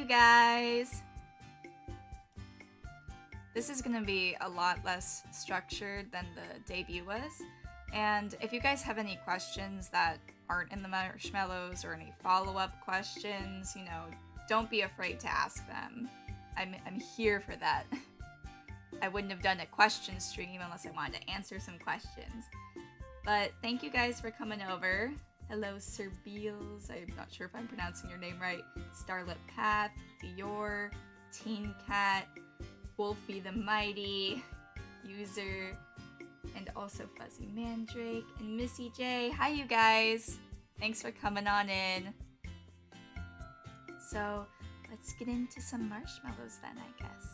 guys! This is gonna be a lot less structured than the debut was, and if you guys have any questions that aren't in the marshmallows or any follow-up questions, you know, don't be afraid to ask them. I'm here for that. I wouldn't have done a question stream unless I wanted to answer some questions. But thank you guys for coming over. Hello, Sir Beals. I'm not sure if I'm pronouncing your name right. Starlit Path, Dior, Teen Cat, Wolfie the Mighty, User, and also Fuzzy Mandrake, and Missy J. Hi, you guys. Thanks for coming on in. So, let's get into some marshmallows then, I guess.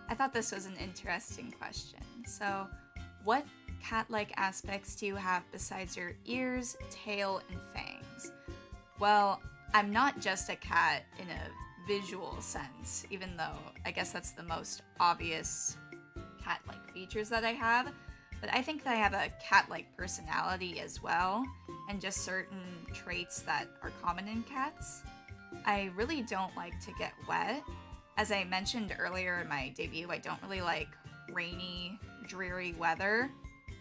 I thought this was an interesting question. So, what cat-like aspects do you have besides your ears, tail, and fangs? Well, I'm not just a cat in a visual sense, even though I guess that's the most obvious cat-like features that I have, but I think that I have a cat-like personality as well, and just certain traits that are common in cats. I really don't like to get wet. As I mentioned earlier in my debut, I don't really like rainy, dreary weather.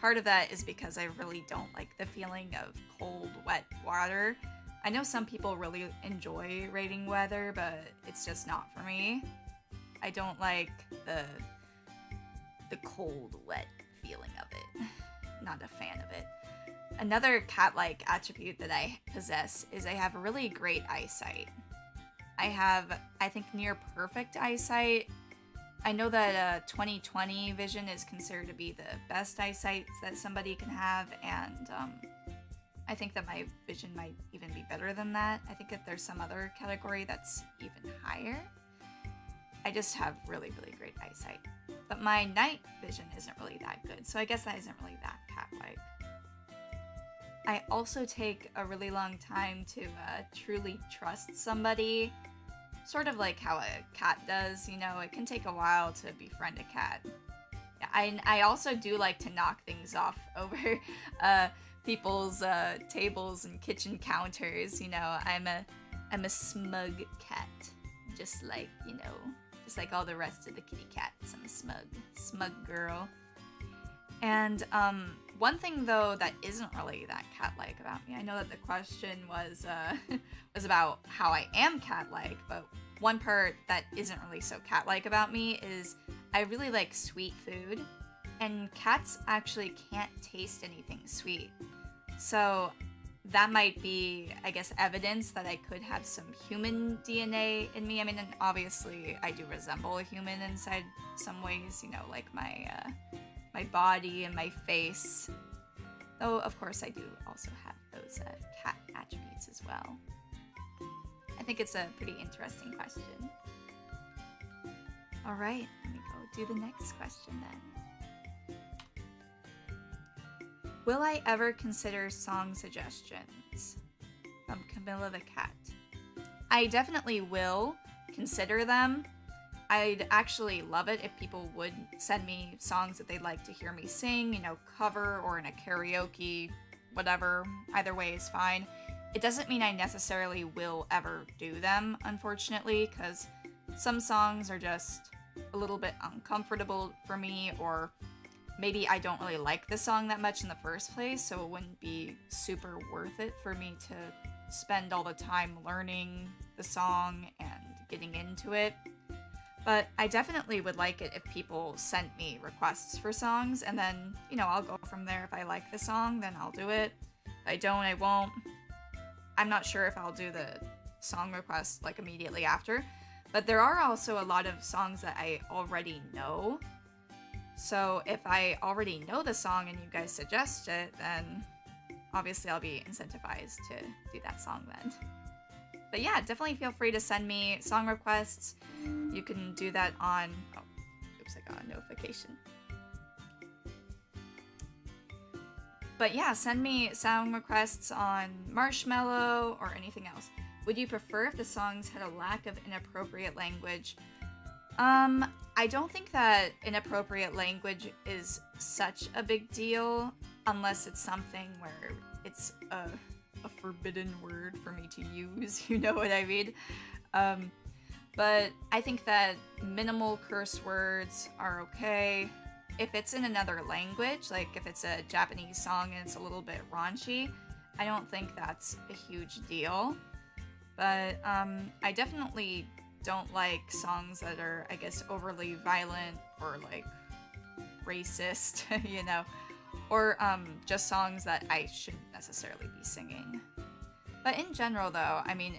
Part of that is because I really don't like the feeling of cold, wet water. I know some people really enjoy raining weather, but it's just not for me. I don't like the cold, wet feeling of it. Not a fan of it. Another cat-like attribute that I possess is I have really great eyesight. I have, I think, near perfect eyesight. I know that 20/20 vision is considered to be the best eyesight that somebody can have, and I think that my vision might even be better than that. I think that there's some other category that's even higher. I just have really, really great eyesight. But my night vision isn't really that good, so I guess that isn't really that cat-like. I also take a really long time to truly trust somebody. Sort of like how a cat does, you know, it can take a while to befriend a cat. Yeah, I also do like to knock things off over people's tables and kitchen counters, you know. I'm a smug cat, just like, you know, just like all the rest of the kitty cats. I'm a smug girl. And one thing though that isn't really that cat-like about me, I know that the question was was about how I am cat-like, but one part that isn't really so cat-like about me is I really like sweet food, and cats actually can't taste anything sweet. So that might be, I guess, evidence that I could have some human DNA in me. I mean, and obviously I do resemble a human inside some ways, you know, like my body and my face. Though, of course, I do also have those cat attributes as well. I think it's a pretty interesting question. Alright, let me go do the next question then. Will I ever consider song suggestions? From Camilla the Cat. I definitely will consider them. I'd actually love it if people would send me songs that they'd like to hear me sing, you know, cover or in a karaoke, whatever. Either way is fine. It doesn't mean I necessarily will ever do them, unfortunately, because some songs are just a little bit uncomfortable for me, or maybe I don't really like the song that much in the first place, so it wouldn't be super worth it for me to spend all the time learning the song and getting into it. But I definitely would like it if people sent me requests for songs, and then, you know, I'll go from there. If I like the song, then I'll do it. If I don't, I won't. I'm not sure if I'll do the song request, like, immediately after. But there are also a lot of songs that I already know. So if I already know the song and you guys suggest it, then obviously I'll be incentivized to do that song then. But yeah, definitely feel free to send me song requests. You can do that on... Oh, oops, I got a notification. But yeah, send me song requests on Marshmallow or anything else. Would you prefer if the songs had a lack of inappropriate language? I don't think that inappropriate language is such a big deal unless it's something where it's a forbidden word for me to use, you know what I mean? But I think that minimal curse words are okay. If it's in another language, like if it's a Japanese song and it's a little bit raunchy, I don't think that's a huge deal. But I definitely don't like songs that are, I guess, overly violent or like racist, you know, or just songs that I shouldn't necessarily be singing. But in general, though, I mean,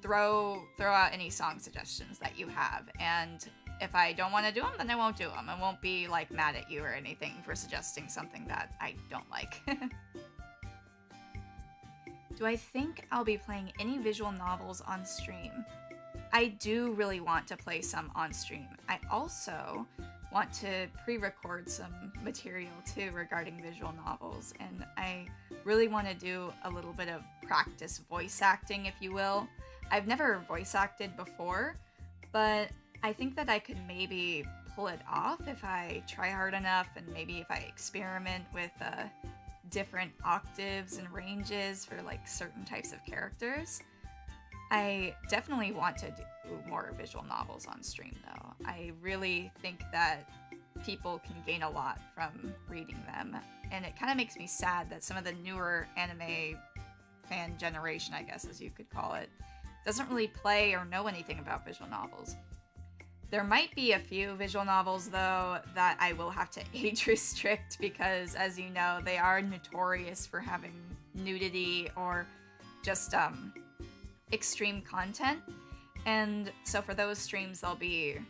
throw out any song suggestions that you have, and if I don't want to do them, then I won't do them. I won't be like mad at you or anything for suggesting something that I don't like. Do I think I'll be playing any visual novels on stream? I do really want to play some on stream. I also want to pre-record some material too regarding visual novels, and I really want to do a little bit of practice voice acting, if you will. I've never voice acted before, but I think that I could maybe pull it off if I try hard enough, and maybe if I experiment with different octaves and ranges for like certain types of characters. I definitely want to do more visual novels on stream though. I really think that people can gain a lot from reading them, and it kind of makes me sad that some of the newer anime fan generation, I guess as you could call it, doesn't really play or know anything about visual novels. There might be a few visual novels, though, that I will have to age restrict because, as you know, they are notorious for having nudity or just extreme content. And so for those streams, they'll be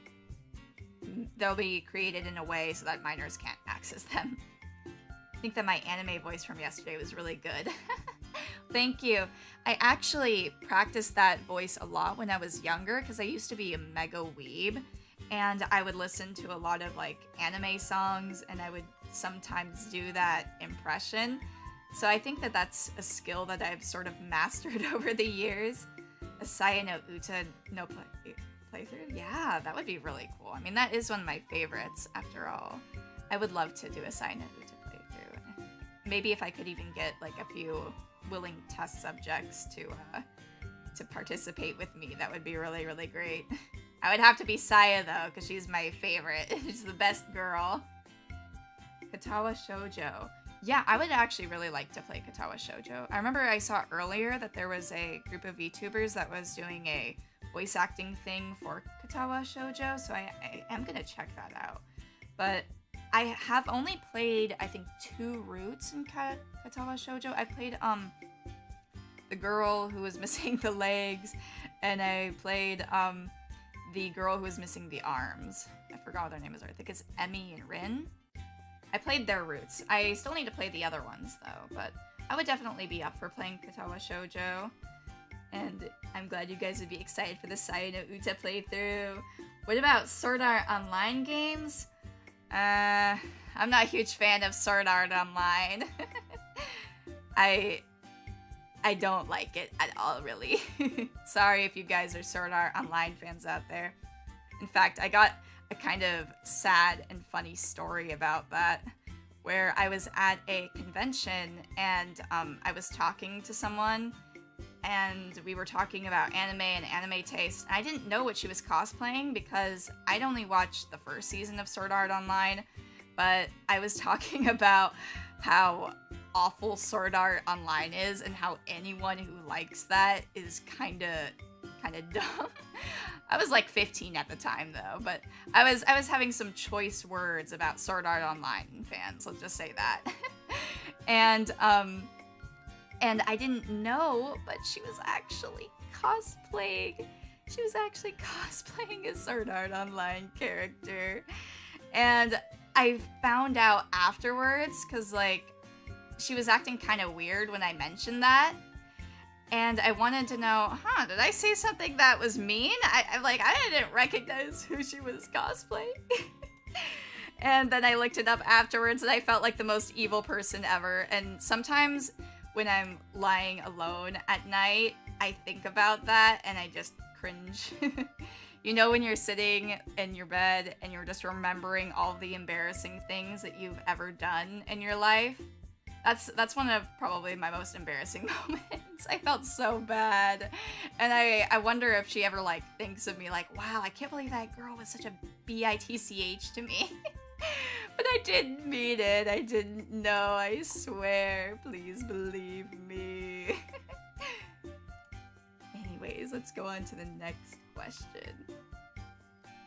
created in a way so that minors can't access them. I think that my anime voice from yesterday was really good. Thank you. I actually practiced that voice a lot when I was younger because I used to be a mega weeb, and I would listen to a lot of like anime songs, and I would sometimes do that impression. So I think that that's a skill that I've sort of mastered over the years. A Saya no Uta no playthrough? Yeah, that would be really cool. I mean, that is one of my favorites after all. I would love to do a Saya no Uta playthrough. Maybe if I could even get like a few willing test subjects to participate with me, that would be really, really great. I would have to be Saya though, because she's my favorite. She's the best girl. Katawa Shoujo. Yeah, I would actually really like to play Katawa Shoujo. I remember I saw earlier that there was a group of VTubers that was doing a voice acting thing for Katawa Shoujo, so I am gonna check that out. But I have only played, I think, 2 routes in Katawa Shoujo. I played the girl who was missing the legs, and I played the girl who was missing the arms. I forgot what their name is. I think it's Emmy and Rin. I played their routes. I still need to play the other ones though, but I would definitely be up for playing Katawa Shoujo. And I'm glad you guys would be excited for the Saya no Uta playthrough. What about Sword Art Online games? I'm not a huge fan of Sword Art Online. I don't like it at all, really. Sorry if you guys are Sword Art Online fans out there. In fact, I got a kind of sad and funny story about that, where I was at a convention and I was talking to someone, and we were talking about anime and anime taste. I didn't know what she was cosplaying because I'd only watched the first season of Sword Art Online, but I was talking about how awful Sword Art Online is and how anyone who likes that is kind of dumb. I was like 15 at the time though, but I was having some choice words about Sword Art Online fans, let's just say that. And I didn't know, but she was actually cosplaying. She was actually cosplaying a Sword Art Online character. And I found out afterwards, because like she was acting kind of weird when I mentioned that. And I wanted to know, did I say something that was mean? I didn't recognize who she was cosplaying. And then I looked it up afterwards, and I felt like the most evil person ever. And sometimes when I'm lying alone at night, I think about that, and I just cringe. You know, when you're sitting in your bed, and you're just remembering all the embarrassing things that you've ever done in your life? That's one of probably my most embarrassing moments. I felt so bad. And I wonder if she ever like thinks of me like, wow, I can't believe that girl was such a bitch to me. But I didn't mean it. I didn't know, I swear. Please believe me. Anyways, let's go on to the next question.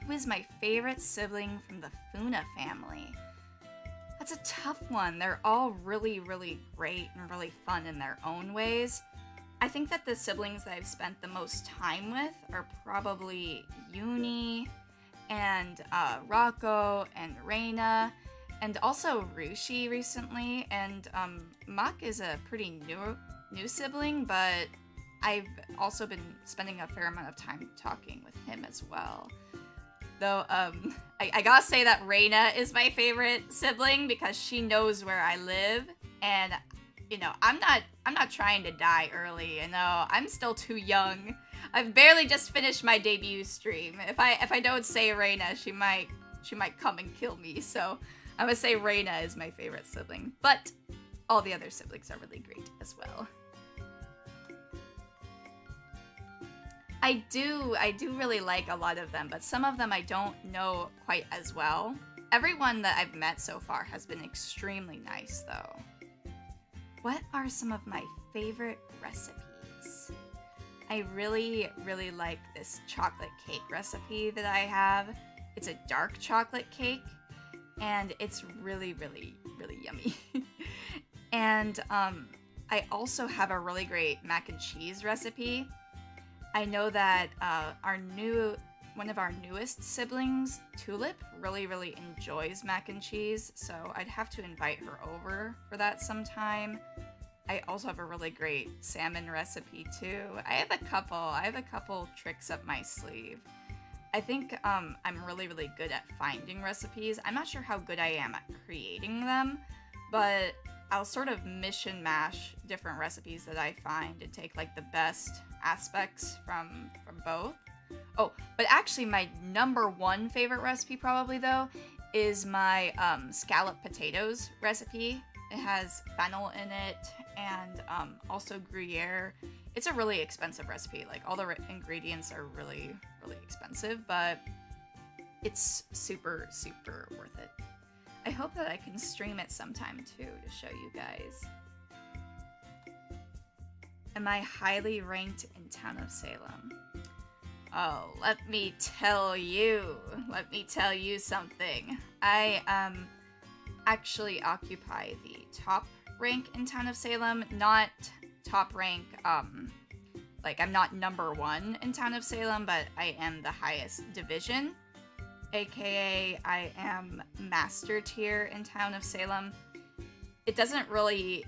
Who is my favorite sibling from the Funa family? That's a tough one. They're all really, really great and really fun in their own ways. I think that the siblings that I've spent the most time with are probably Uni and Rocco and Reina, and also Rushi recently. And Mak is a pretty new sibling, but I've also been spending a fair amount of time talking with him as well. Though, I gotta say that Reina is my favorite sibling because she knows where I live, and you know, I'm not trying to die early. You know, I'm still too young. I've barely just finished my debut stream. If I don't say Reina, she might come and kill me. So I'm gonna say Reina is my favorite sibling, but all the other siblings are really great as well. I do really like a lot of them, but some of them I don't know quite as well. Everyone that I've met so far has been extremely nice, though. What are some of my favorite recipes? I really, really like this chocolate cake recipe that I have. It's a dark chocolate cake, and it's really, really, really yummy. And I also have a really great mac and cheese recipe. I know that one of our newest siblings, Tulip, really, really enjoys mac and cheese, so I'd have to invite her over for that sometime. I also have a really great salmon recipe too. I have a couple tricks up my sleeve. I think I'm really, really good at finding recipes. I'm not sure how good I am at creating them, but I'll sort of mish and mash different recipes that I find and take like the best aspects from both. Oh, but actually my number one favorite recipe probably though is my scallop potatoes recipe. It has fennel in it and also Gruyere. It's a really expensive recipe. Like all the ingredients are really, really expensive, but it's super, super worth it. I hope that I can stream it sometime too to show you guys. Am I highly ranked in Town of Salem? Oh, let me tell you something. I actually occupy the top rank in Town of Salem, not top rank, like I'm not number one in Town of Salem, but I am the highest division. AKA I am master tier in Town of Salem. It doesn't really,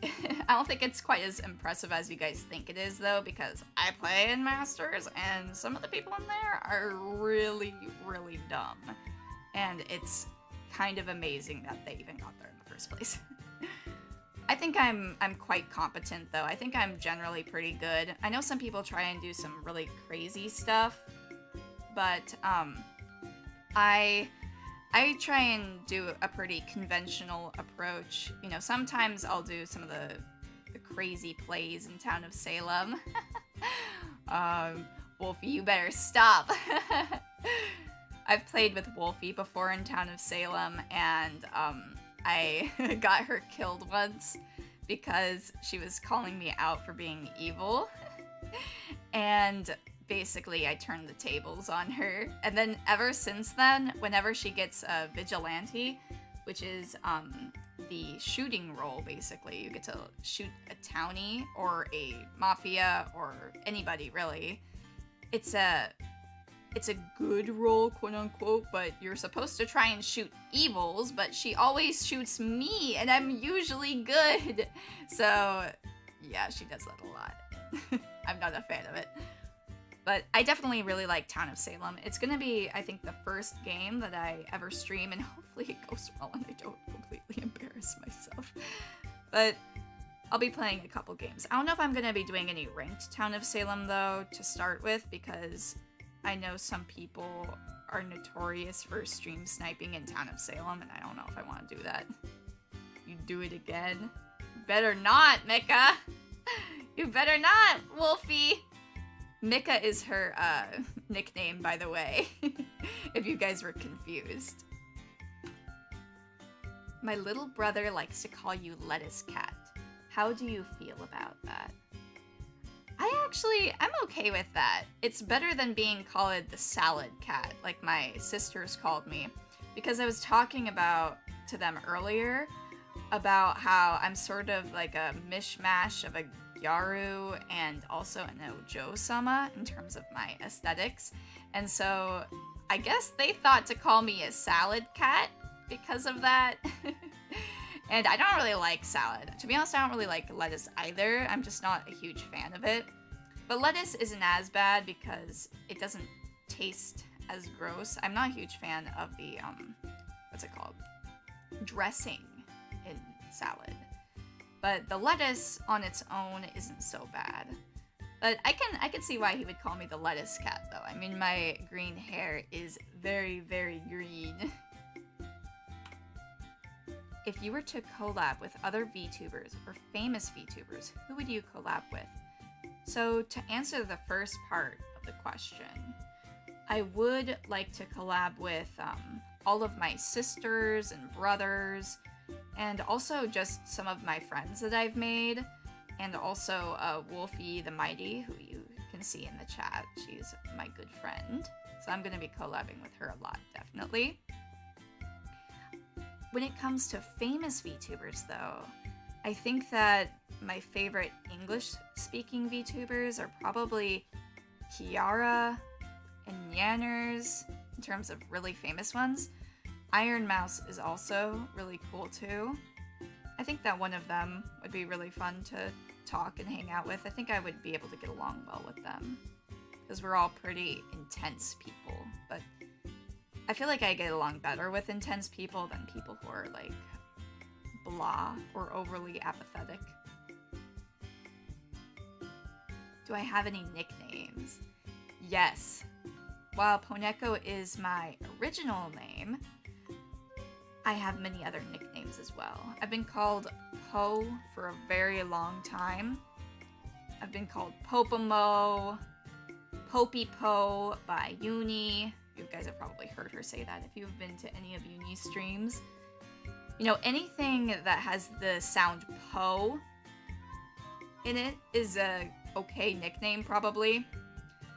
I don't think it's quite as impressive as you guys think it is though, because I play in masters and some of the people in there are really, really dumb. And it's kind of amazing that they even got there in the first place. I think I'm quite competent though. I think I'm generally pretty good. I know some people try and do some really crazy stuff, but I try and do a pretty conventional approach. You know, sometimes I'll do some of the crazy plays in Town of Salem. Wolfie, you better stop. I've played with Wolfie before in Town of Salem, and I got her killed once because she was calling me out for being evil. And basically I turned the tables on her, and then ever since then, whenever she gets a vigilante, which is the shooting role, basically you get to shoot a townie or a mafia or anybody really. It's a good role, quote unquote, but you're supposed to try and shoot evils, but she always shoots me and I'm usually good. So yeah, she does that a lot. I'm not a fan of it. But I definitely really like Town of Salem. It's going to be, I think, the first game that I ever stream, and hopefully it goes well and I don't completely embarrass myself. But I'll be playing a couple games. I don't know if I'm going to be doing any ranked Town of Salem, though, to start with, because I know some people are notorious for stream sniping in Town of Salem, and I don't know if I want to do that. You do it again? Better not, Mika. You better not, Wolfie. Mika is her nickname, by the way, if you guys were confused. My little brother likes to call you Lettuce Cat. How do you feel about that? I'm okay with that. It's better than being called the Salad Cat, like my sisters called me, because I was talking to them earlier about how I'm sort of like a mishmash of a Gyaru and also an Ojo-sama in terms of my aesthetics. And so I guess they thought to call me a salad cat because of that. And I don't really like salad. To be honest, I don't really like lettuce either. I'm just not a huge fan of it. But lettuce isn't as bad because it doesn't taste as gross. I'm not a huge fan of the, what's it called? Dressing in salad. But the lettuce on its own isn't so bad. But I can see why he would call me the lettuce cat, though. I mean, my green hair is very, very green. If you were to collab with other VTubers or famous VTubers, who would you collab with? So to answer the first part of the question, I would like to collab with all of my sisters and brothers, and also just some of my friends that I've made, and also Wolfie the Mighty, who you can see in the chat. She's my good friend, so I'm going to be collabing with her a lot, definitely. When it comes to famous VTubers, though, I think that my favorite English-speaking VTubers are probably Kiara and Yanners, in terms of really famous ones. Iron Mouse is also really cool, too. I think that one of them would be really fun to talk and hang out with. I think I would be able to get along well with them, because we're all pretty intense people, but I feel like I get along better with intense people than people who are, like, blah or overly apathetic. Do I have any nicknames? Yes. While Poneko is my original name, I have many other nicknames as well. I've been called Po for a very long time. I've been called Popamo, Popey Po by Uni. You guys have probably heard her say that if you've been to any of Uni's streams. You know, anything that has the sound po in it is a okay nickname, probably,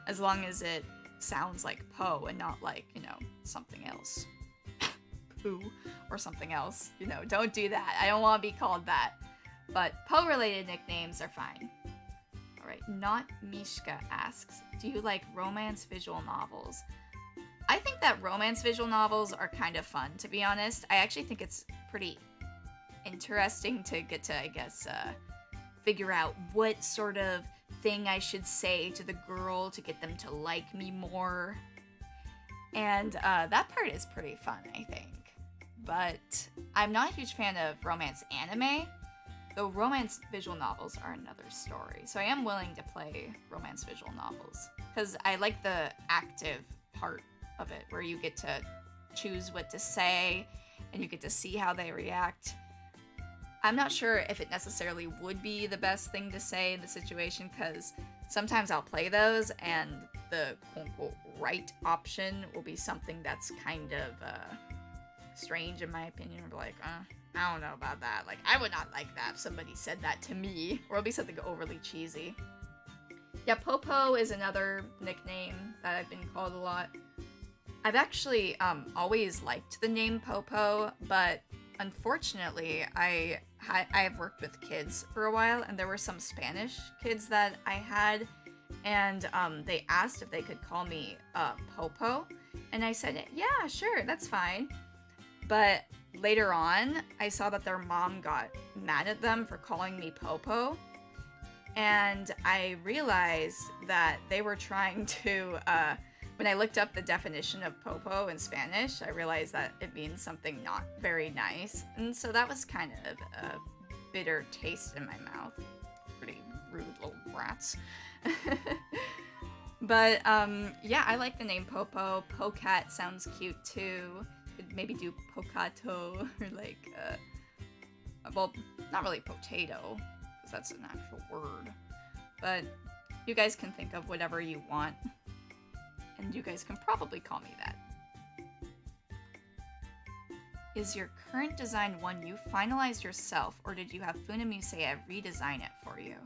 as long as it sounds like po and not like, you know, something else. Poo or something else. You know, don't do that. I don't want to be called that. But po-related nicknames are fine. Alright, Not Mishka asks, do you like romance visual novels? I think that romance visual novels are kind of fun, to be honest. I actually think it's pretty interesting to get to, I guess, figure out what sort of thing I should say to the girl to get them to like me more. And that part is pretty fun, I think. But I'm not a huge fan of romance anime, though romance visual novels are another story. So I am willing to play romance visual novels, because I like the active part of it, where you get to choose what to say and you get to see how they react. I'm not sure if it necessarily would be the best thing to say in the situation, because sometimes I'll play those and the quote-unquote right option will be something that's kind of strange in my opinion, or like, I don't know about that. Like, I would not like that if somebody said that to me, or it'll be something overly cheesy. Yeah, Popo is another nickname that I've been called a lot. I've actually always liked the name Popo, but unfortunately, I have worked with kids for a while, and there were some Spanish kids that I had, and they asked if they could call me Popo, and I said, yeah, sure, that's fine. But later on, I saw that their mom got mad at them for calling me Popo, and I realized that they were trying to, when I looked up the definition of Popo in Spanish, I realized that it means something not very nice, and so that was kind of a bitter taste in my mouth. Pretty rude little brats. But, yeah, I like the name Popo. Pocat sounds cute, too. Could maybe do Pokato, or like, well, not really potato, because that's an actual word, but you guys can think of whatever you want, and you guys can probably call me that. Is your current design one you finalized yourself, or did you have Funamise redesign it for you?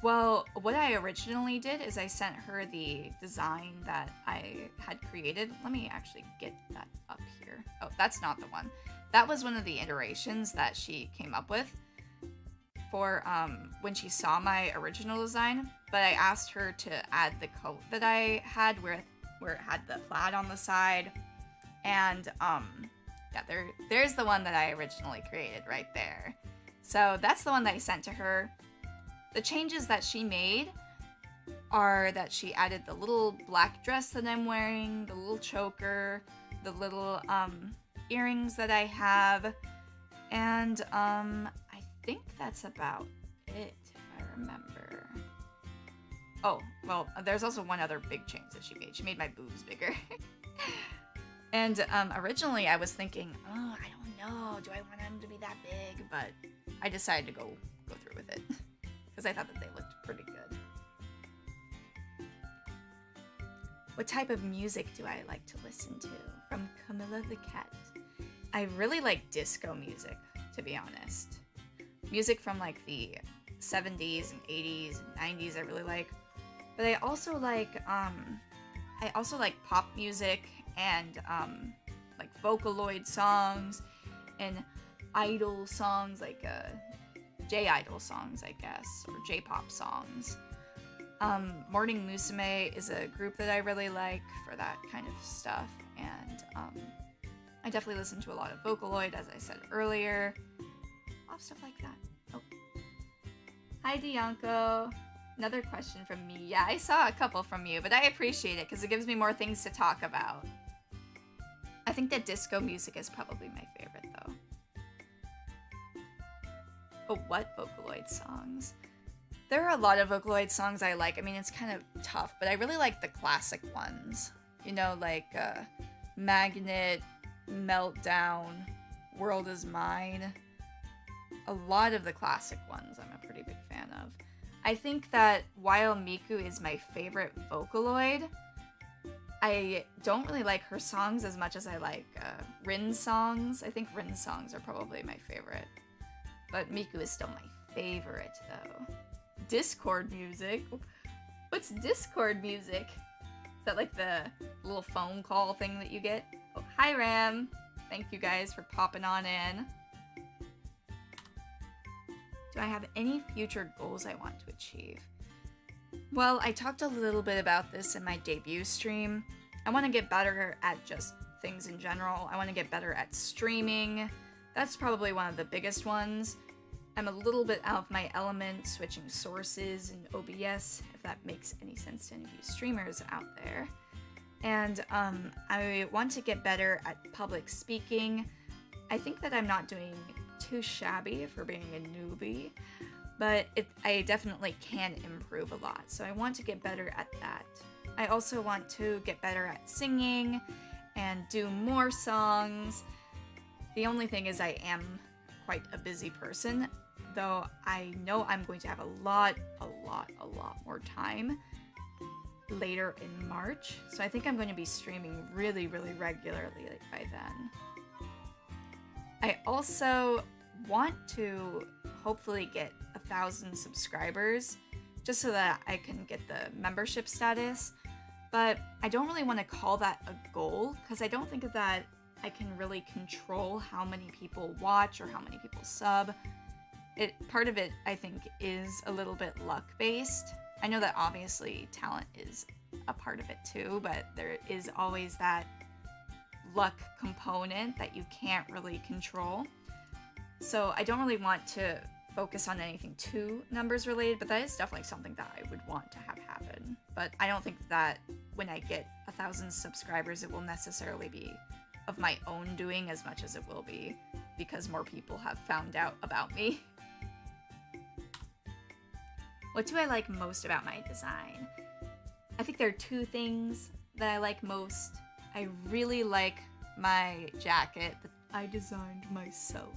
Well, what I originally did is I sent her the design that I had created. Let me actually get that up here. Oh, that's not the one. That was one of the iterations that she came up with for when she saw my original design. But I asked her to add the coat that I had where it had the plaid on the side. And yeah, there's the one that I originally created right there. So that's the one that I sent to her. The changes that she made are that she added the little black dress that I'm wearing, the little choker, the little earrings that I have, and I think that's about it, if I remember. Oh, well, there's also one other big change that she made. She made my boobs bigger. And originally I was thinking, oh, I don't know, do I want them to be that big? But I decided to go through with it. Because I thought that they looked pretty good. What type of music do I like to listen to? From Camilla the Cat. I really like disco music, to be honest. Music from like the 70s and 80s and 90s I really like. But I also like pop music and like Vocaloid songs and idol songs, like J-idol songs, I guess, or J-pop songs. Morning Musume is a group that I really like for that kind of stuff, and I definitely listen to a lot of Vocaloid, as I said earlier. A lot of stuff like that. Oh. Hi, Dianco. Another question from me. Yeah, I saw a couple from you, but I appreciate it because it gives me more things to talk about. I think that disco music is probably my favorite, though. Oh, what Vocaloid songs? There are a lot of Vocaloid songs I like. I mean, it's kind of tough, but I really like the classic ones. You know, like Magnet, Meltdown, World Is Mine. A lot of the classic ones I'm a pretty big fan of. I think that while Miku is my favorite Vocaloid, I don't really like her songs as much as I like Rin's songs. I think Rin's songs are probably my favorite. But Miku is still my favorite, though. Discord music? What's Discord music? Is that like the little phone call thing that you get? Oh, hi, Ram. Thank you guys for popping on in. Do I have any future goals I want to achieve? Well, I talked a little bit about this in my debut stream. I want to get better at just things in general. I want to get better at streaming. That's probably one of the biggest ones. I'm a little bit out of my element switching sources in OBS, if that makes any sense to any of you streamers out there. And I want to get better at public speaking. I think that I'm not doing too shabby for being a newbie, but I definitely can improve a lot, so I want to get better at that. I also want to get better at singing and do more songs. The only thing is I am quite a busy person, though I know I'm going to have a lot more time later in March, so I think I'm going to be streaming really regularly by then. I also want to hopefully get 1,000 subscribers just so that I can get the membership status, but I don't really want to call that a goal because I don't think that I can really control how many people watch or how many people sub. Part of it, I think, is a little bit luck-based. I know that obviously talent is a part of it too, but there is always that luck component that you can't really control. So I don't really want to focus on anything too numbers related, but that is definitely something that I would want to have happen. But I don't think that when I get 1,000 subscribers, it will necessarily be of my own doing as much as it will be because more people have found out about me. What do I like most about my design? I think there are two things that I like most. I really like my jacket that I designed myself.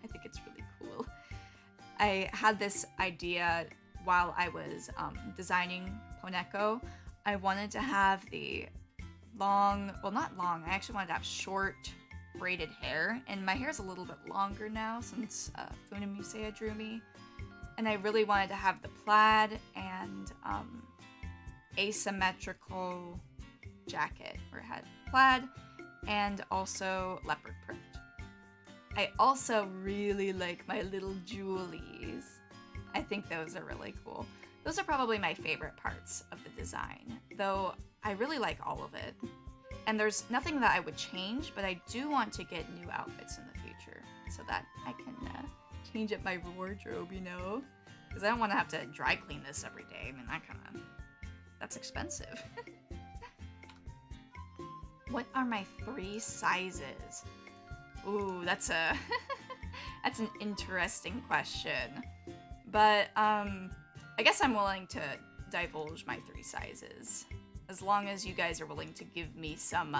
I think it's really cool. I had this idea while I was designing Poneko. I wanted to have the long, well, not long, I actually wanted to have short braided hair, and my hair is a little bit longer now since Funamise drew me. And I really wanted to have the plaid and asymmetrical jacket where it had plaid and also leopard print. I also really like my little jewelies. I think those are really cool. Those are probably my favorite parts of the design, though I really like all of it. And there's nothing that I would change, but I do want to get new outfits in the future so that I can change up my wardrobe, you know? Because I don't want to have to dry clean this every day. I mean, that's expensive. What are my 3 sizes? Ooh, that's an interesting question. But I guess I'm willing to divulge my 3 sizes, as long as you guys are willing to give me some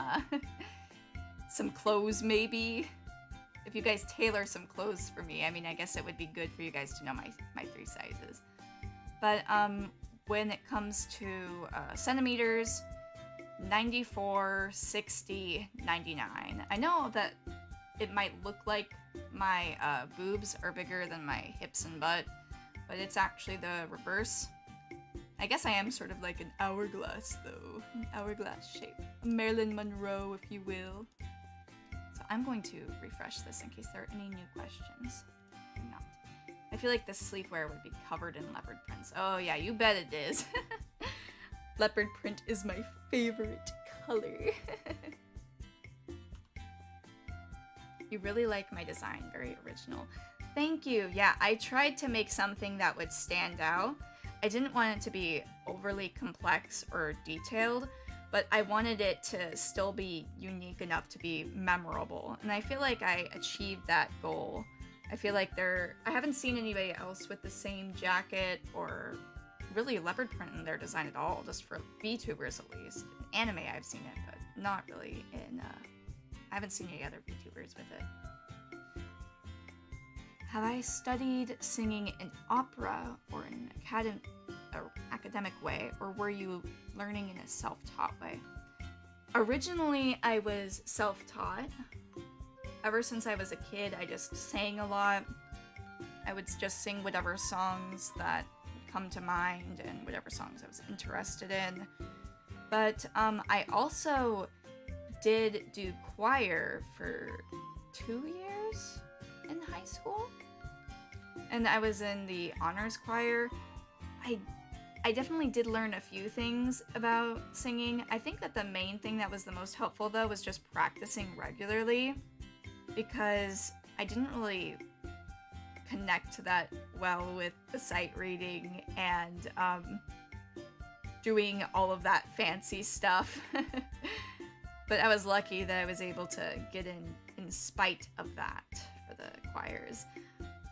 clothes, maybe. If you guys tailor some clothes for me, I mean, I guess it would be good for you guys to know my 3 sizes. But when it comes to centimeters, 94, 60, 99. I know that it might look like my boobs are bigger than my hips and butt, but it's actually the reverse. I guess I am sort of like an hourglass, though. An hourglass shape. A Marilyn Monroe, if you will. So I'm going to refresh this in case there are any new questions. Or not. I feel like this sleepwear would be covered in leopard prints. Oh yeah, you bet it is. Leopard print is my favorite color. You really like my design, very original. Thank you. Yeah, I tried to make something that would stand out. I didn't want it to be overly complex or detailed, but I wanted it to still be unique enough to be memorable. And I feel like I achieved that goal. I feel like I haven't seen anybody else with the same jacket or really leopard print in their design at all, just for VTubers at least. In anime I've seen it, but not really in, I haven't seen any other VTubers with it. Have I studied singing in opera or in an academic way, or were you learning in a self-taught way? Originally, I was self-taught. Ever since I was a kid, I just sang a lot. I would just sing whatever songs that would come to mind and whatever songs I was interested in. But I also did do choir for 2 years in high school. And I was in the honors choir. I definitely did learn a few things about singing. I think that the main thing that was the most helpful, though, was just practicing regularly, because I didn't really connect that well with the sight reading and doing all of that fancy stuff. But I was lucky that I was able to get in spite of that for the choirs.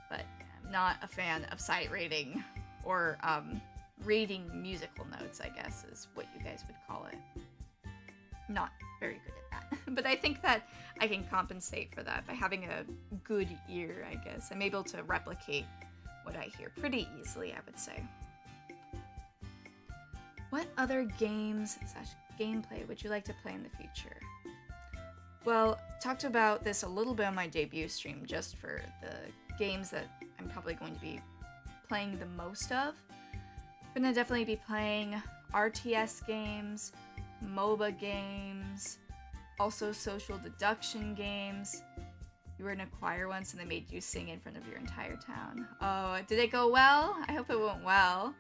But I'm not a fan of sight reading, or reading musical notes, I guess is what you guys would call it. Not very good at that. But I think that I can compensate for that by having a good ear, I guess. I'm able to replicate what I hear pretty easily, I would say. What other games/gameplay would you like to play in the future? Well, talked about this a little bit on my debut stream, just for the games that I'm probably going to be playing the most of. I'm gonna definitely be playing RTS games, MOBA games, also social deduction games. You were in a choir once and they made you sing in front of your entire town. Oh, did it go well? I hope it went well.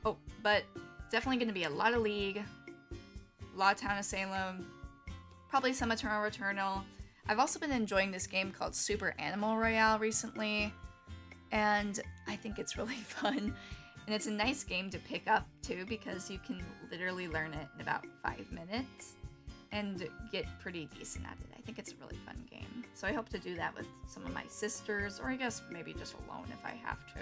Oh, but definitely gonna be a lot of League, a lot of Town of Salem, probably some Eternal Returnal. I've also been enjoying this game called Super Animal Royale recently, and I think it's really fun. And it's a nice game to pick up too, because you can literally learn it in about 5 minutes and get pretty decent at it. I think it's a really fun game. So I hope to do that with some of my sisters, or I guess maybe just alone if I have to.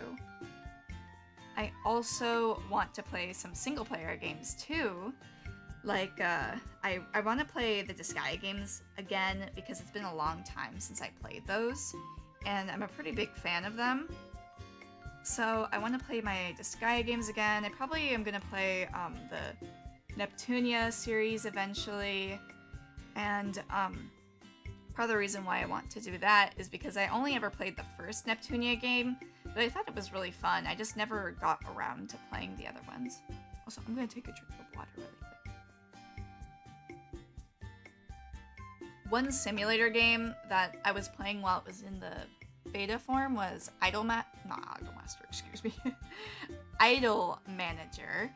I also want to play some single player games too. Like, I want to play the Disgaea games again because it's been a long time since I played those, and I'm a pretty big fan of them. So I want to play my Disgaea games again. I probably am going to play the Neptunia series eventually, and part of the reason why I want to do that is because I only ever played the first Neptunia game, but I thought it was really fun. I just never got around to playing the other ones. Also, I'm going to take a drink of water really quick. One simulator game that I was playing while it was in the beta form was Idol Master, excuse me. Idol Manager.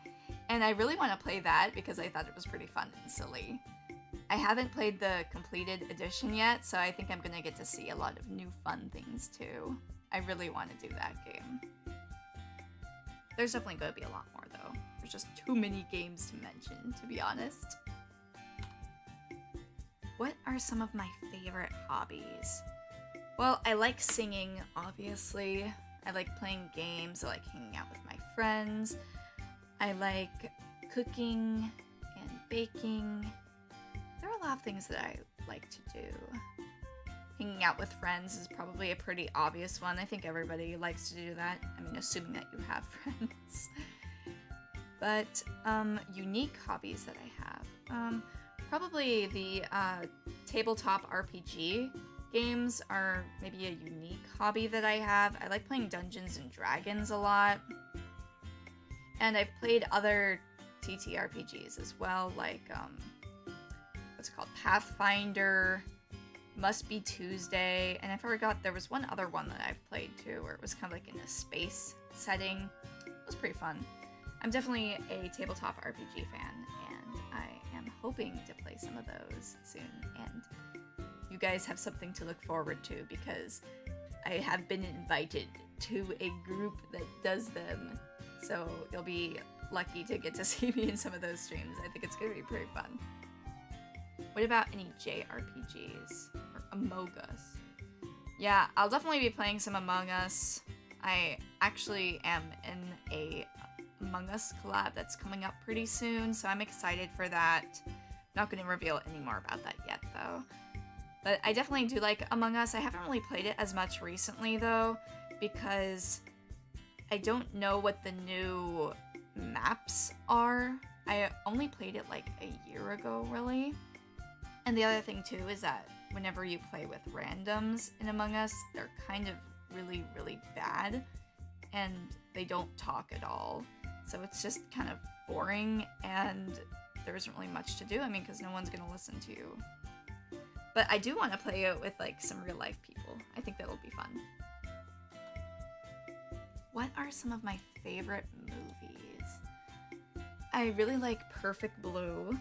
And I really want to play that because I thought it was pretty fun and silly. I haven't played the completed edition yet, so I think I'm going to get to see a lot of new fun things too. I really want to do that game. There's definitely going to be a lot more though. There's just too many games to mention, to be honest. What are some of my favorite hobbies? Well, I like singing, obviously. I like playing games. I like hanging out with my friends. I like cooking and baking. There are a lot of things that I like to do. Hanging out with friends is probably a pretty obvious one. I think everybody likes to do that. I mean, assuming that you have friends. But unique hobbies that I have. Probably the tabletop RPG games are maybe a unique hobby that I have. I like playing Dungeons and Dragons a lot. And I've played other TTRPGs as well, like, what's it called? Pathfinder, Must Be Tuesday, and I forgot there was one other one that I've played too, where it was kind of like in a space setting. It was pretty fun. I'm definitely a tabletop RPG fan, and I am hoping to play some of those soon, and you guys have something to look forward to because I have been invited to a group that does them, so you'll be lucky to get to see me in some of those streams. I think it's going to be pretty fun. What about any JRPGs? Or Among Us? Yeah, I'll definitely be playing some Among Us. I actually am in a Among Us collab that's coming up pretty soon, so I'm excited for that. Not going to reveal any more about that yet, though. But I definitely do like Among Us. I haven't really played it as much recently, though, because I don't know what the new maps are. I only played it like a year ago, really. And the other thing, too, is that whenever you play with randoms in Among Us, they're kind of really, really bad, and they don't talk at all. So it's just kind of boring, and there isn't really much to do. I mean, because no one's going to listen to you. But I do want to play it with, like, some real-life people. I think that'll be fun. What are some of my favorite movies? I really like Perfect Blue.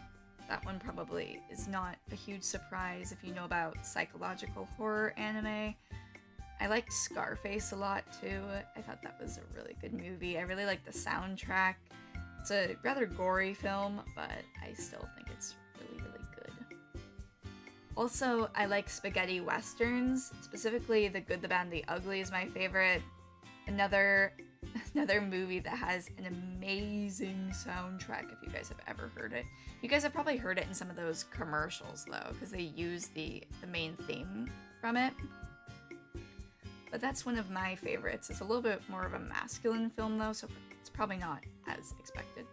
That one probably is not a huge surprise if you know about psychological horror anime. I liked Scarface a lot, too. I thought that was a really good movie. I really like the soundtrack. It's a rather gory film, but I still think it's really, really good. Also, I like spaghetti westerns. Specifically, The Good, the Bad, and the Ugly is my favorite. Another movie that has an amazing soundtrack, if you guys have ever heard it. You guys have probably heard it in some of those commercials, though, because they use the main theme from it. But that's one of my favorites. It's a little bit more of a masculine film, though, so it's probably not as expected.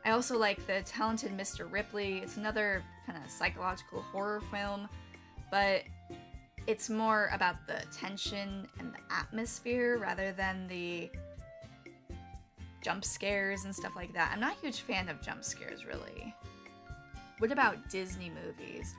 I also like The Talented Mr. Ripley. It's another kind of psychological horror film, but it's more about the tension and the atmosphere rather than the jump scares and stuff like that. I'm not a huge fan of jump scares, really. What about Disney movies?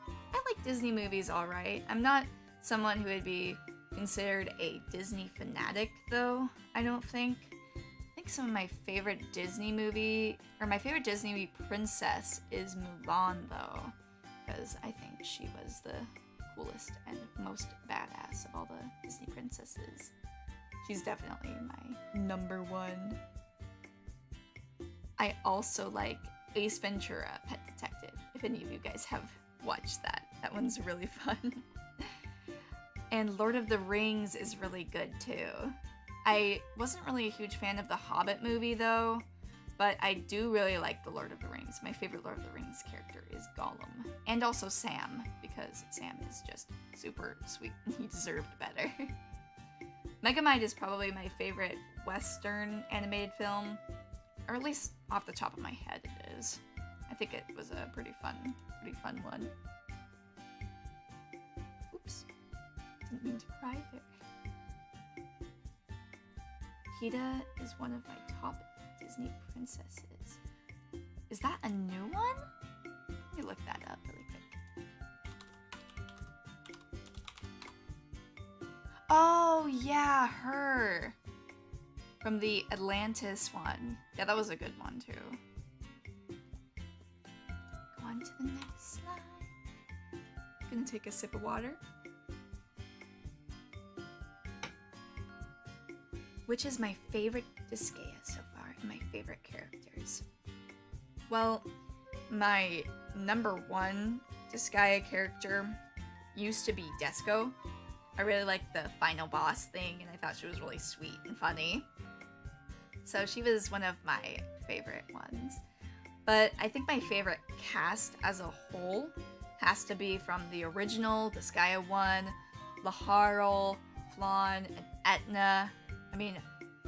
I like Disney movies alright. I'm not someone who would be considered a Disney fanatic, though, I don't think. I think some of my favorite Disney movie, or my favorite Disney movie princess is Mulan, though, because I think she was the coolest and most badass of all the Disney princesses. She's definitely my number one. I also like Ace Ventura, Pet Detective, if any of you guys have watched that. That one's really fun. And Lord of the Rings is really good too. I wasn't really a huge fan of the Hobbit movie though, But I do really like the Lord of the Rings. My favorite Lord of the Rings character is Gollum. And also Sam, because Sam is just super sweet and he deserved better. Megamind is probably my favorite Western animated film, or at least off the top of my head it is. I think it was a pretty fun one. Oops, didn't mean to cry there. Hida is one of my top Disney princesses. Is that a new one? Let me look that up really quick. Oh yeah, her. From the Atlantis one. Yeah, that was a good one too. Go on to the next slide. Gonna take a sip of water. Which is my favorite Disgaea so far, and my favorite characters? Well, my number one Disgaea character used to be Desco. I really liked the final boss thing, and I thought she was really sweet and funny. So she was one of my favorite ones. But I think my favorite cast as a whole has to be from the original Disgaea 1, Laharl, Flan, and Etna. I mean,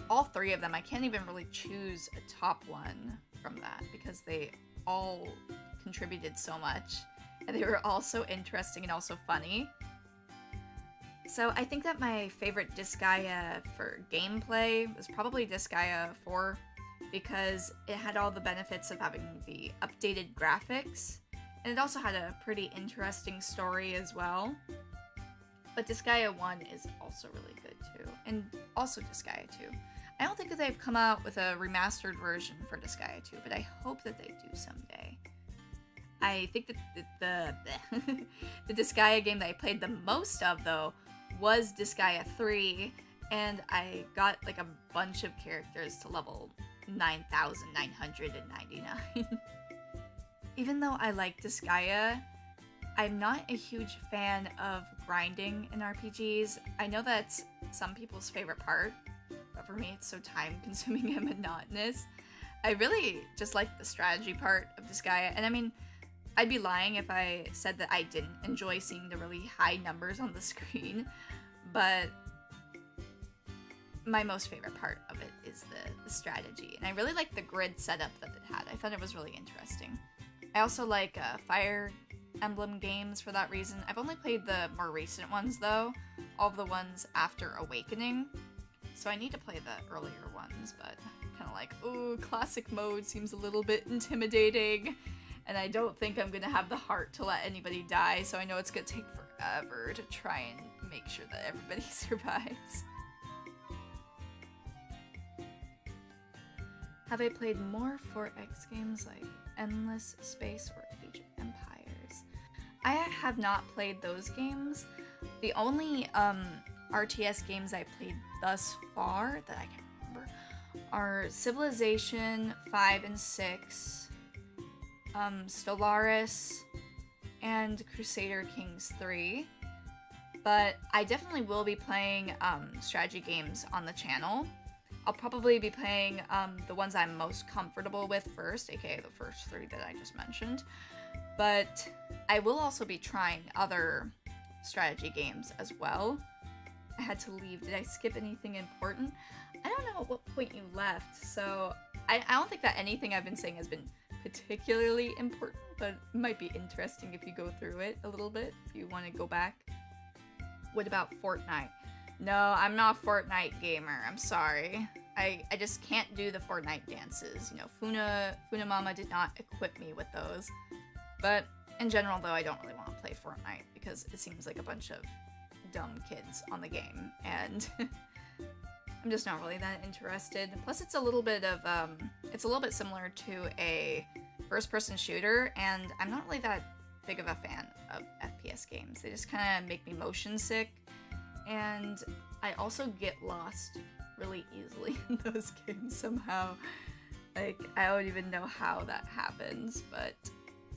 all three of them. I can't even really choose a top one from that because they all contributed so much. And they were all so interesting and also funny. So I think that my favorite Disgaea for gameplay was probably Disgaea 4 because it had all the benefits of having the updated graphics. And it also had a pretty interesting story as well. But Disgaea 1 is also really good too. And also Disgaea 2. I don't think that they've come out with a remastered version for Disgaea 2, but I hope that they do someday. I think that the Disgaea game that I played the most of, though, was Disgaea 3, and I got like a bunch of characters to level 9,999. Even though I like Disgaea, I'm not a huge fan of grinding in RPGs. I know that's some people's favorite part, but for me it's so time-consuming and monotonous. I really just like the strategy part of Disgaea, and I mean, I'd be lying if I said that I didn't enjoy seeing the really high numbers on the screen, but my most favorite part of it is the strategy, and I really like the grid setup that it had. I thought it was really interesting. I also like Fire Emblem games for that reason. I've only played the more recent ones though, all of the ones after Awakening, so I need to play the earlier ones, but kind of like, ooh, classic mode seems a little bit intimidating. And I don't think I'm gonna have the heart to let anybody die, so I know it's gonna take forever to try and make sure that everybody survives. Have I played more 4X games like Endless Space or Age of Empires? I have not played those games. The only RTS games I played thus far that I can remember are Civilization 5 and 6, Solaris, and Crusader Kings 3, but I definitely will be playing strategy games on the channel. I'll probably be playing the ones I'm most comfortable with first, aka the first 3 that I just mentioned, but I will also be trying other strategy games as well. I had to leave. Did I skip anything important? I don't know at what point you left, so I don't think that anything I've been saying has been particularly important, but it might be interesting if you go through it a little bit, if you want to go back. What about Fortnite? No, I'm not a Fortnite gamer, I'm sorry. I just can't do the Fortnite dances. You know, Funa Mama did not equip me with those. But in general, though, I don't really want to play Fortnite because it seems like a bunch of dumb kids on the game, and I'm just not really that interested. Plus, it's a little bit similar to a first-person shooter, and I'm not really that big of a fan of FPS games. They just kind of make me motion sick, and I also get lost really easily in those games somehow. Like, I don't even know how that happens, but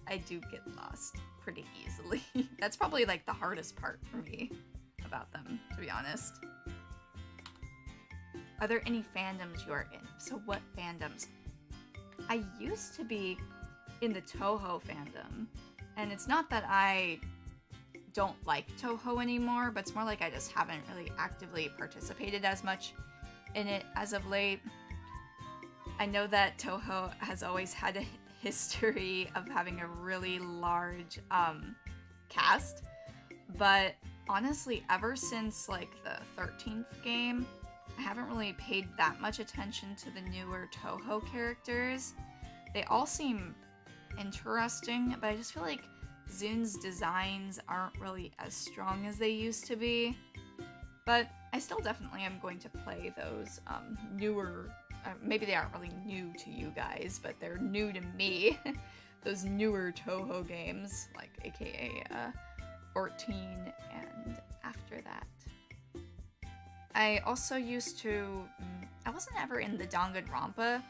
I do get lost pretty easily. That's probably like the hardest part for me about them, to be honest. Are there any fandoms you are in? So what fandoms? I used to be in the Toho fandom, and it's not that I don't like Toho anymore, but it's more like I just haven't really actively participated as much in it as of late. I know that Toho has always had a history of having a really large cast, but honestly, ever since like the 13th game, I haven't really paid that much attention to the newer Toho characters. They all seem interesting, but I just feel like Zun's designs aren't really as strong as they used to be. But I still definitely am going to play those newer, maybe they aren't really new to you guys, but they're new to me. Those newer Toho games, like aka 14 and after that. I also used to, I wasn't ever in the Danganronpa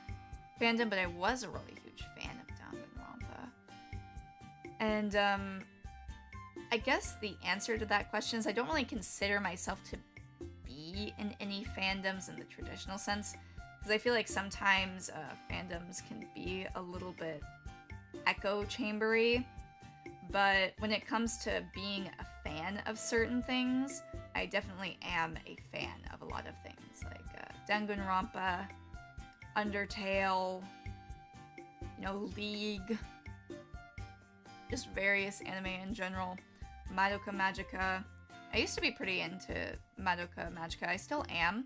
fandom, but I was a really huge fan of Danganronpa. And I guess the answer to that question is I don't really consider myself to be in any fandoms in the traditional sense, because I feel like sometimes fandoms can be a little bit echo chambery. But when it comes to being a fan of certain things, I definitely am a fan of a lot of things, like Danganronpa, Undertale, you know, League, just various anime in general, Madoka Magica. I used to be pretty into Madoka Magica, I still am,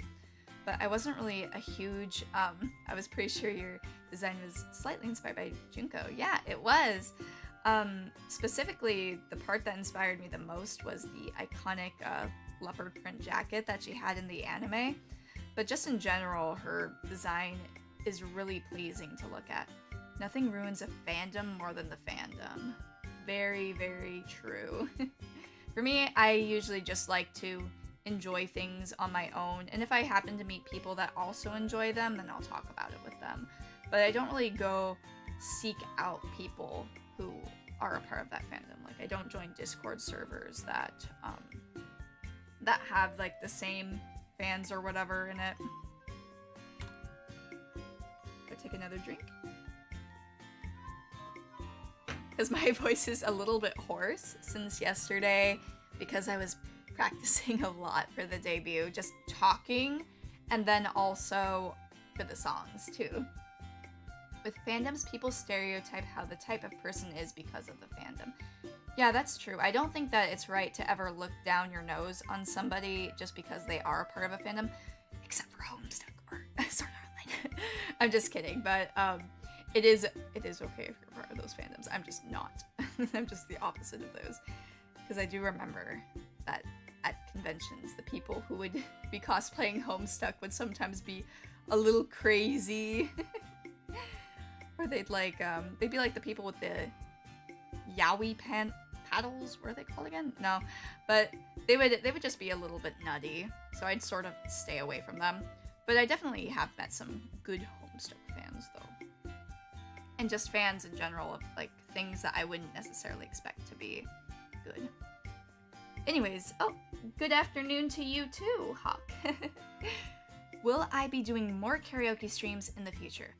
but I wasn't really a huge, I was pretty sure your design was slightly inspired by Junko. Yeah, it was. Specifically, the part that inspired me the most was the iconic leopard print jacket that she had in the anime. But just in general, her design is really pleasing to look at. Nothing ruins a fandom more than the fandom. Very, very true. For me, I usually just like to enjoy things on my own, and if I happen to meet people that also enjoy them, then I'll talk about it with them. But I don't really go seek out people who are a part of that fandom. Like, I don't join Discord servers that have like the same fans or whatever in it. I'll take another drink. Because my voice is a little bit hoarse since yesterday, because I was practicing a lot for the debut, just talking, and then also for the songs too. With fandoms, people stereotype how the type of person is because of the fandom. Yeah, that's true. I don't think that it's right to ever look down your nose on somebody just because they are a part of a fandom, except for Homestuck or Sword Art Online. I'm just kidding, but it is okay if you're part of those fandoms. I'm just not. I'm just the opposite of those. Because I do remember that at conventions, the people who would be cosplaying Homestuck would sometimes be a little crazy. Or they'd be like the people with the yaoi paddles. What are they called again? No, but they would just be a little bit nutty. So I'd sort of stay away from them. But I definitely have met some good Homestuck fans though, and just fans in general of like things that I wouldn't necessarily expect to be good. Anyways, oh, good afternoon to you too, Hawk. Will I be doing more karaoke streams in the future?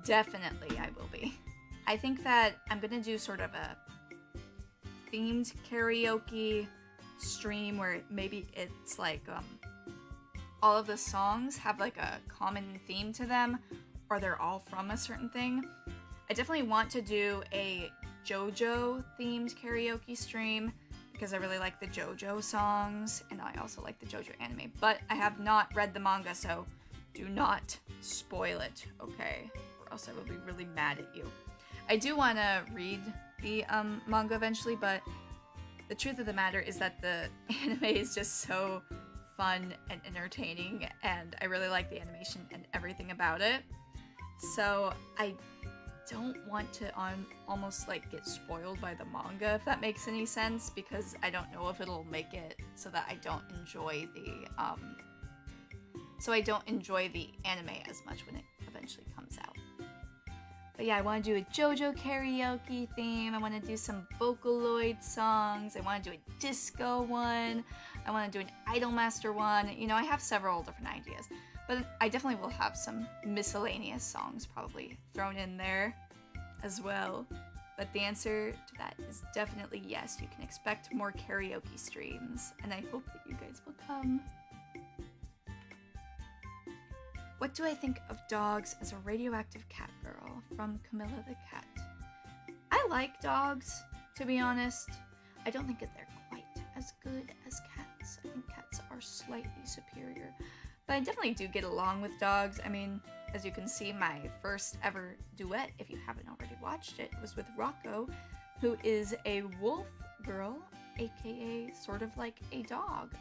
Definitely I will be. I think that I'm gonna do sort of a themed karaoke stream where maybe it's like all of the songs have like a common theme to them, or they're all from a certain thing. I definitely want to do a JoJo themed karaoke stream because I really like the JoJo songs, and I also like the JoJo anime, but I have not read the manga, so do not spoil it, okay? Or else I will be really mad at you. I do want to read the manga eventually, but the truth of the matter is that the anime is just so fun and entertaining, and I really like the animation and everything about it. So I don't want to almost like get spoiled by the manga, if that makes any sense, because I don't know if it'll make it so that I don't enjoy the anime as much when it eventually comes out. But yeah, I want to do a JoJo karaoke theme. I want to do some Vocaloid songs. I want to do a disco one. I want to do an Idolmaster one. You know, I have several different ideas. but I definitely will have some miscellaneous songs probably thrown in there as well. But the answer to that is definitely yes. You can expect more karaoke streams, and I hope that you guys will come. What do I think of dogs as a radioactive cat girl? From Camilla the Cat. I like dogs, to be honest. I don't think that they're quite as good as cats. I think cats are slightly superior. But I definitely do get along with dogs. I mean, as you can see, my first ever duet, if you haven't already watched it, was with Rocco, who is a wolf girl, aka sort of like a dog.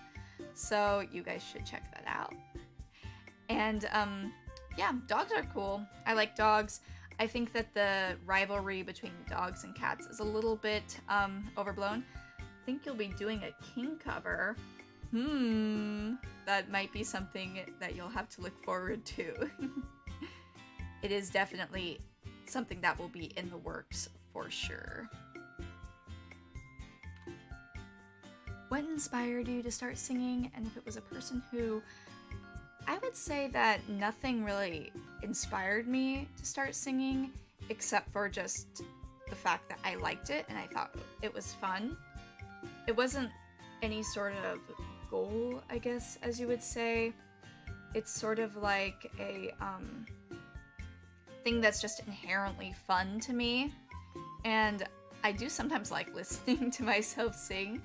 So you guys should check that out. And yeah, dogs are cool. I like dogs. I think that the rivalry between dogs and cats is a little bit overblown. I think you'll be doing a King cover. That might be something that you'll have to look forward to. It is definitely something that will be in the works for sure. What inspired you to start singing? And if it was a person who... I would say that nothing really inspired me to start singing, except for just the fact that I liked it and I thought it was fun. It wasn't any sort of goal, I guess, as you would say. It's sort of like a thing that's just inherently fun to me, and I do sometimes like listening to myself sing,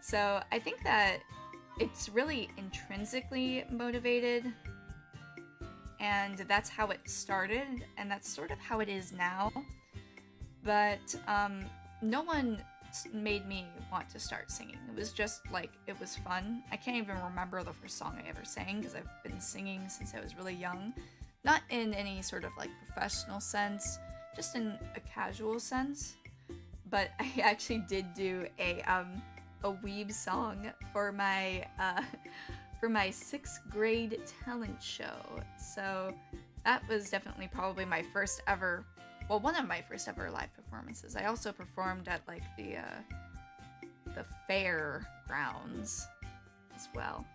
so I think that it's really intrinsically motivated, and that's how it started, and that's sort of how it is now. But no one made me want to start singing. It was just like, it was fun. I can't even remember the first song I ever sang because I've been singing since I was really young. Not in any sort of like professional sense, just in a casual sense. But I actually did do a weeb song for my 6th grade talent show. So that was definitely probably my first ever, well, one of my first ever live performances. I also performed at like the fair grounds as well.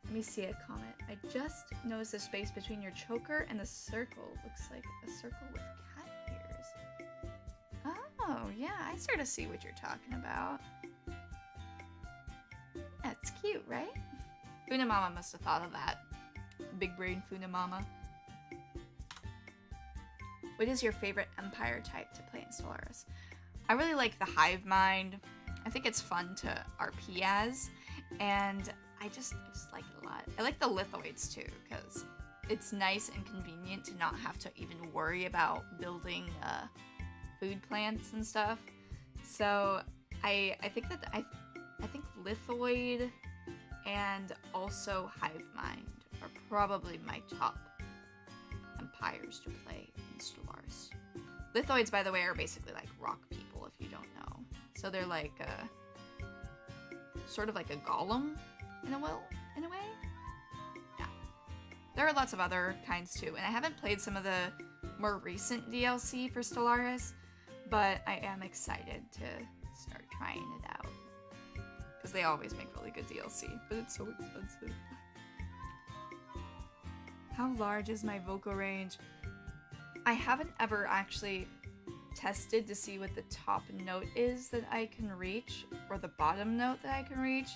Let me see a comment. I just noticed the space between your choker and the circle looks like a circle with cat ears. Oh yeah, I sort of see what you're talking about. That's cute, right? Funa Mama must have thought of that. Big brain Funa Mama. What is your favorite Empire type to play in Solaris? I really like the Hive Mind. I think it's fun to RP as, and I just like it a lot. I like the Lithoids too, because it's nice and convenient to not have to even worry about building food plants and stuff. So I think that I think Lithoid and also Hive Mind are probably my top empires to play in Solaris. Lithoids, by the way, are basically like rock people, if you don't know. So they're like sort of like a golem in a way. Yeah. There are lots of other kinds too, and I haven't played some of the more recent DLC for Solaris, but I am excited to start trying it out. Because they always make really good DLC, but it's so expensive. How large is my vocal range? I haven't ever actually tested to see what the top note is that I can reach, or the bottom note that I can reach,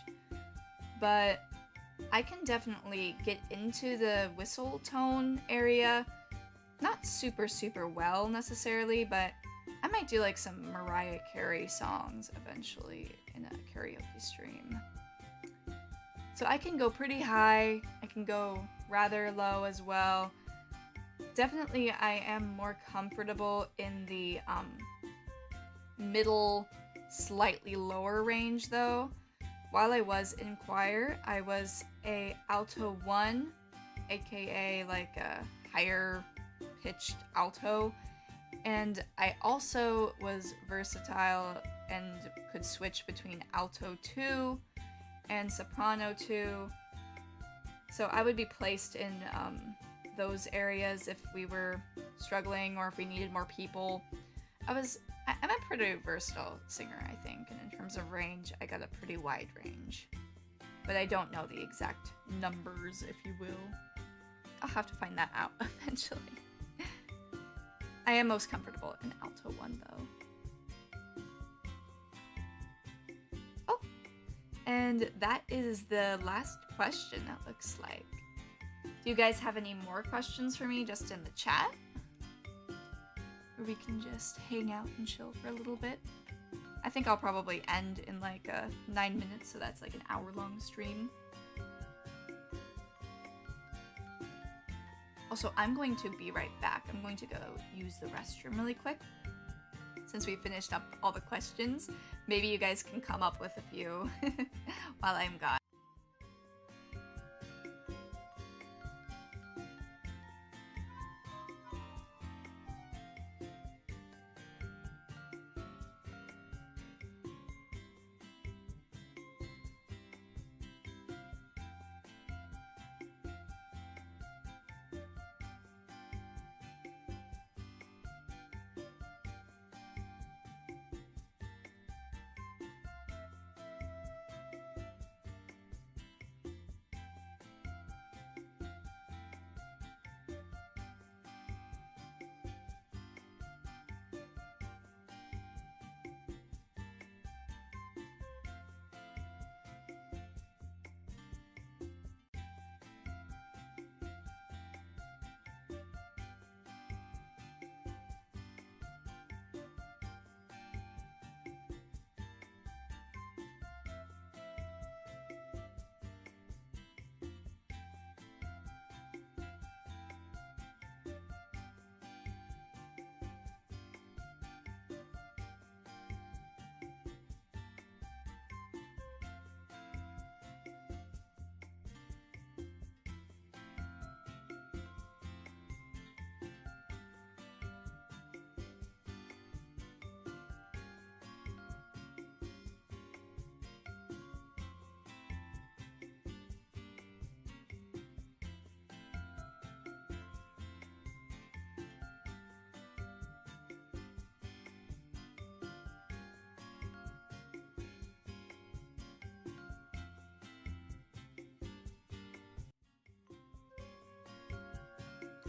but I can definitely get into the whistle tone area. Not super well necessarily, but I might do like some Mariah Carey songs eventually in a karaoke stream. So I can go pretty high, I can go rather low as well. Definitely I am more comfortable in the middle, slightly lower range though. While I was in choir, I was a alto 1, aka like a higher pitched alto, and I also was versatile and could switch between alto 2 and soprano 2. So I would be placed in those areas if we were struggling or if we needed more people. I'm a pretty versatile singer, I think, and in terms of range, I got a pretty wide range. But I don't know the exact numbers, if you will. I'll have to find that out eventually. I am most comfortable in alto 1 though. Oh, and that is the last question, that looks like. Do you guys have any more questions for me just in the chat? Or we can just hang out and chill for a little bit. I think I'll probably end in like 9 minutes, so that's like an hour-long stream. Also, I'm going to be right back. I'm going to go use the restroom really quick. Since we finished up all the questions, maybe you guys can come up with a few while I'm gone.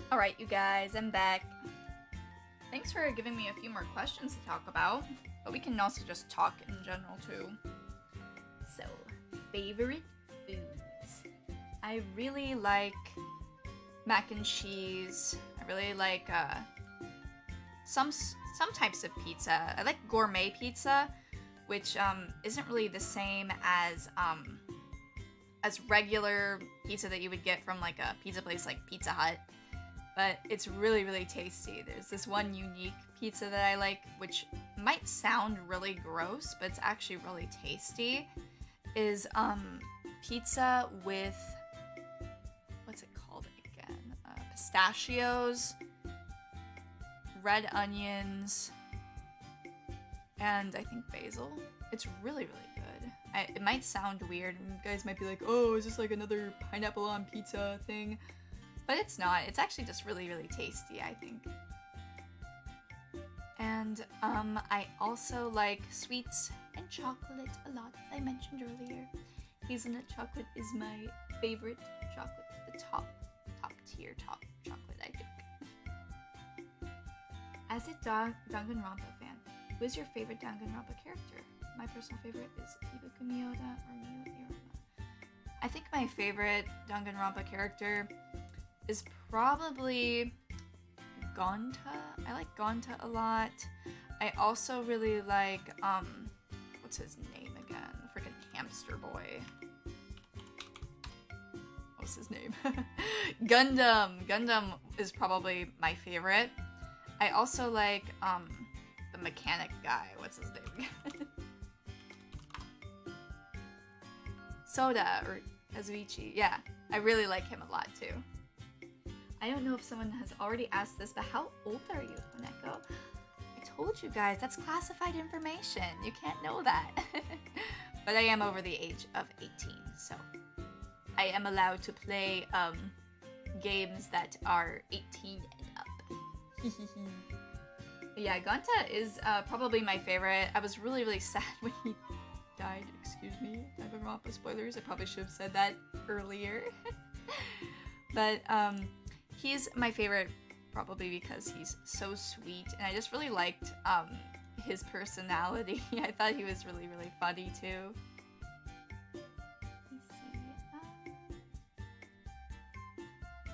Alright, you guys, I'm back. Thanks for giving me a few more questions to talk about, but we can also just talk in general too. So, favorite foods. I really like mac and cheese. I really like some types of pizza. I like gourmet pizza, which isn't really the same as regular pizza that you would get from like a pizza place like Pizza Hut. But it's really, really tasty. There's this one unique pizza that I like, which might sound really gross, but it's actually really tasty. Is pizza with, what's it called again? Pistachios, red onions, and I think basil. It's really, really good. It might sound weird, and you guys might be like, oh, is this like another pineapple on pizza thing? But it's not. It's actually just really, really tasty, I think. And I also like sweets and chocolate a lot, as I mentioned earlier. Hazelnut chocolate is my favorite chocolate. The top tier chocolate, I think. As a Danganronpa fan, who is your favorite Danganronpa character? My personal favorite is Ibuku Miyoda or Miyo Iruma. I think my favorite Danganronpa character is probably Gonta. I like Gonta a lot. I also really like, what's his name again? The freaking hamster boy. What's his name? Gundam. Gundam is probably my favorite. I also like, the mechanic guy. What's his name again? Soda, or Kazuichi. Yeah, I really like him a lot too. I don't know if someone has already asked this, but how old are you, Poneko? I told you guys, that's classified information. You can't know that. But I am over the age of 18, so I am allowed to play games that are 18 and up. Yeah, Gonta is probably my favorite. I was really, really sad when he died. Excuse me, Danganronpa spoilers. I probably should have said that earlier. But he's my favorite probably because he's so sweet, and I just really liked his personality. I thought he was really, really funny too.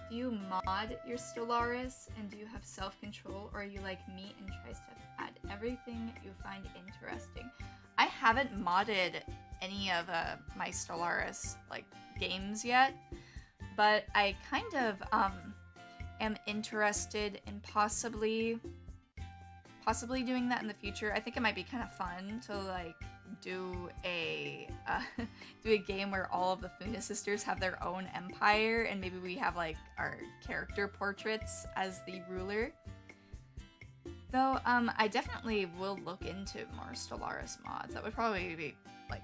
Do you mod your Solaris, and do you have self-control, or are you like me and tries to add everything you find interesting? I haven't modded any of my Solaris like games yet, but I kind of am interested in possibly doing that in the future. I think it might be kind of fun to like do a game where all of the Funa sisters have their own empire, and maybe we have like our character portraits as the ruler. Though I definitely will look into more Solaris mods. That would probably be like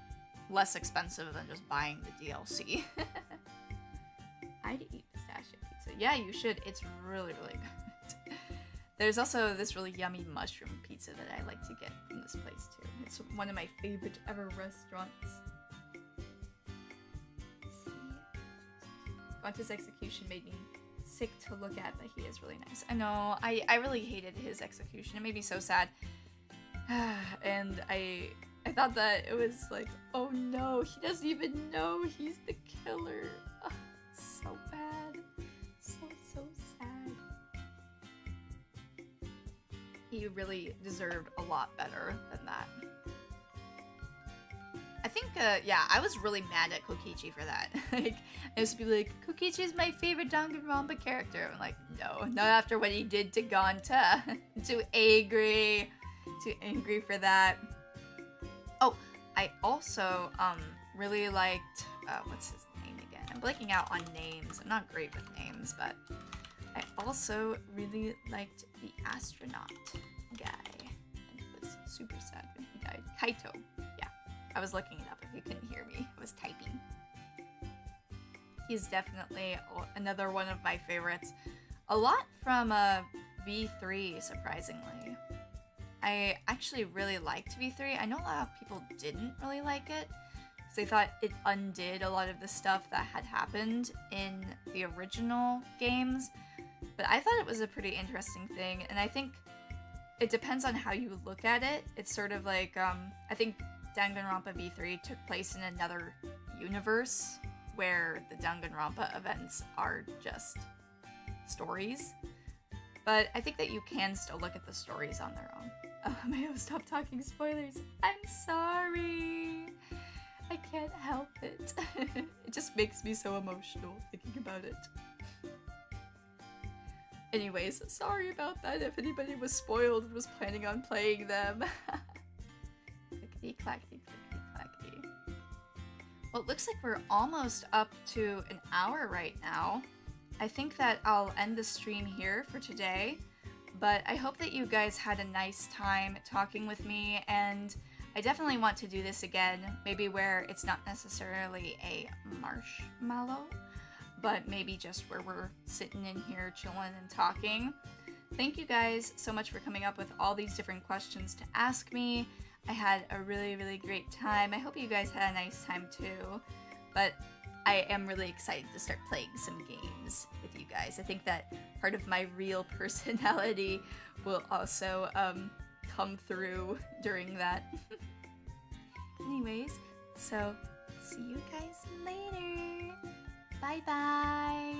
less expensive than just buying the DLC. I'd eat pistachio pizza. Yeah, you should. It's really, really good. There's also this really yummy mushroom pizza that I like to get from this place too. It's one of my favorite ever restaurants. Gonta's execution made me sick to look at, but he is really nice. I know, I really hated his execution. It made me so sad. And I thought that it was like, oh no, he doesn't even know he's the killer. Oh, so bad. So sad. He really deserved a lot better than that. I think, yeah, I was really mad at Kokichi for that. Like, I used to be like, Kokichi's my favorite Danganronpa character. I'm like, no, not after what he did to Gonta. Too angry for that. Oh, I also, really liked, what's his name again? I'm blanking out on names. I'm not great with names, but I also really liked the astronaut guy. And it was super sad when he died. Kaito. Yeah. I was looking it up if you couldn't hear me. I was typing. He's definitely another one of my favorites. A lot from V3, surprisingly. I actually really liked V3. I know a lot of people didn't really like it, because they thought it undid a lot of the stuff that had happened in the original games. But I thought it was a pretty interesting thing, and I think it depends on how you look at it. It's sort of like, I think Danganronpa V3 took place in another universe where the Danganronpa events are just stories. But I think that you can still look at the stories on their own. Mayo, stop talking spoilers. I'm sorry. I can't help it. It just makes me so emotional thinking about it. Anyways, sorry about that if anybody was spoiled and was planning on playing them. Clickety clackety, clickety clackety. Well, it looks like we're almost up to an hour right now. I think that I'll end the stream here for today, but I hope that you guys had a nice time talking with me, and I definitely want to do this again, maybe where it's not necessarily a marshmallow, but maybe just where we're sitting in here chilling and talking. Thank you guys so much for coming up with all these different questions to ask me. I had a really, really great time. I hope you guys had a nice time too, but I am really excited to start playing some games with you guys. I think that part of my real personality will also come through during that. Anyways, so see you guys later. Bye bye.